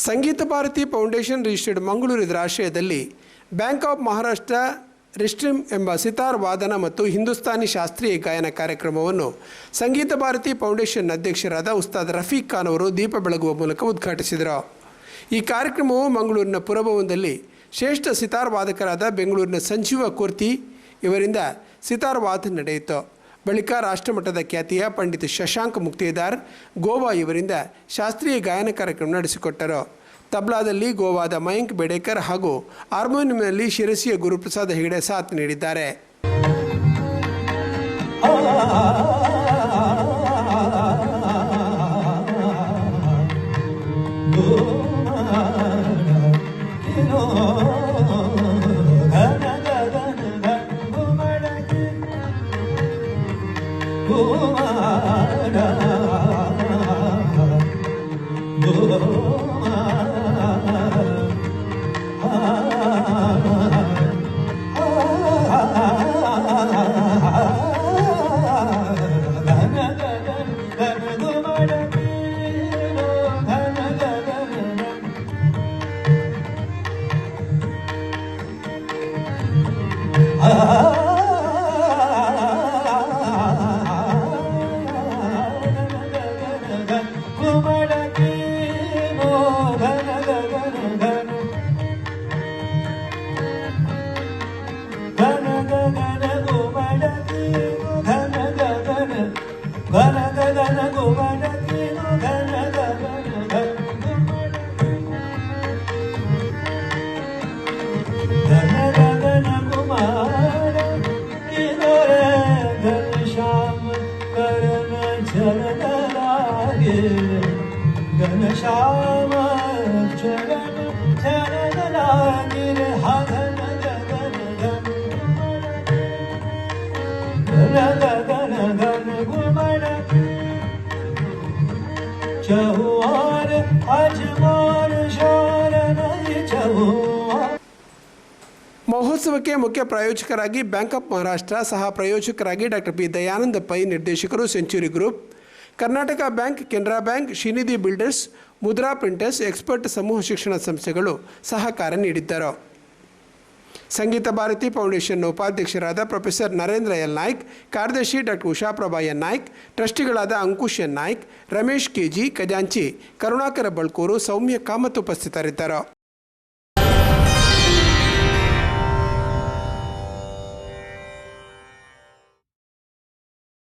ಸಂಗೀತ Bharati foundation registered Mangaluru ಇದರ ಆಶ್ರಯದಲ್ಲಿ bank of Maharashtra ರಿಸ್ಟ್ರಿಮ್ ಎಂಬ ಸಿತಾರ್ ವಾದನ ಮತ್ತು ಹಿಂದೂಸ್ತಾನಿ ಶಾಸ್ತ್ರೀಯ ಗಾಯನ ಕಾರ್ಯಕ್ರಮವನ್ನು ಸಂಗೀತ ಭಾರತಿ ಫೌಂಡೇಶನ್ ಅಧ್ಯಕ್ಷರಾದ ಉಸ್ತಾದ್ ರಫೀಕ್ ಖಾನ್ ಅವರು ದೀಪ ಬೆಳಗುವ ಮೂಲಕ ಉದ್ಘಾಟಿಸಿದರು. ಈ ಕಾರ್ಯಕ್ರಮವು ಮಂಗಳೂರಿನ ಪುರಭವನದಲ್ಲಿ ಶ್ರೇಷ್ಠ ಸಿತಾರ್ ವಾದಕರಾದ ಬೆಂಗಳೂರಿನ ಸಂಜೀವ ಕೂರ್ತಿ ಇವರಿಂದ ಸಿತಾರ್ ವಾದನ ನಡೆಯಿತು. ಬಳಿಕ ರಾಷ್ಟ್ರಮಟ್ಟದ ಖ್ಯಾತಿಯ ಪಂಡಿತ್ ಶಶಾಂಕ್ ಮುಕ್ತೇದಾರ್ ಗೋವಾ ಇವರಿಂದ ಶಾಸ್ತ್ರೀಯ ಗಾಯನ ಕಾರ್ಯಕ್ರಮ ನಡೆಸಿಕೊಟ್ಟರು. ತಬ್ಲಾದಲ್ಲಿ ಗೋವಾದ ಮಯಾಂಕ್ ಬೇಡೇಕರ್ ಹಾಗೂ ಹಾರ್ಮೋನಿಯಂನಲ್ಲಿ ಶಿರಸಿಯ ಗುರುಪ್ರಸಾದ್ ಹೆಗಡೆ ಸಾಥ್ ನೀಡಿದ್ದಾರೆ. घनश्याम चरण चरण लागिर हगन गगन गन गुमण चहुआर अजमार शोर नहीं चहुआर. ಮಹೋತ್ಸವಕ್ಕೆ ಮುಖ್ಯ ಪ್ರಾಯೋಜಕರಾಗಿ ಬ್ಯಾಂಕ್ ಆಫ್ ಮಹಾರಾಷ್ಟ್ರ, ಸಹ ಪ್ರಾಯೋಜಕರಾಗಿ ಡಾಕ್ಟರ್ ಪಿ ದಯಾನಂದ ಪೈ, ನಿರ್ದೇಶಕರು century group, Karnataka bank, Canara bank, Shrinidhi builders, Mudra printers, expert ಸಮೂಹ ಶಿಕ್ಷಣ ಸಂಸ್ಥೆಗಳು ಸಹಕಾರ ನೀಡಿದ್ದರು. ಸಂಗೀತ ಭಾರತಿ ಫೌಂಡೇಶನ್ನ ಉಪಾಧ್ಯಕ್ಷರಾದ ಪ್ರೊಫೆಸರ್ ನರೇಂದ್ರ ಎಲ್ ನಾಯ್ಕ್, ಕಾರ್ಯದರ್ಶಿ ಡಾಕ್ಟರ್ ಉಷಾಪ್ರಭಾ ಎನ್ ನಾಯ್ಕ್, ಟ್ರಸ್ಟಿಗಳಾದ ಅಂಕುಶ್ ಎನ್ ನಾಯ್ಕ್, ರಮೇಶ್ ಕೆಜಿ, ಖಜಾಂಚಿ ಕರುಣಾಕರ ಬಳ್ಕೂರು, ಸೌಮ್ಯ ಕಾಮತ್ ಉಪಸ್ಥಿತರಿದ್ದರು.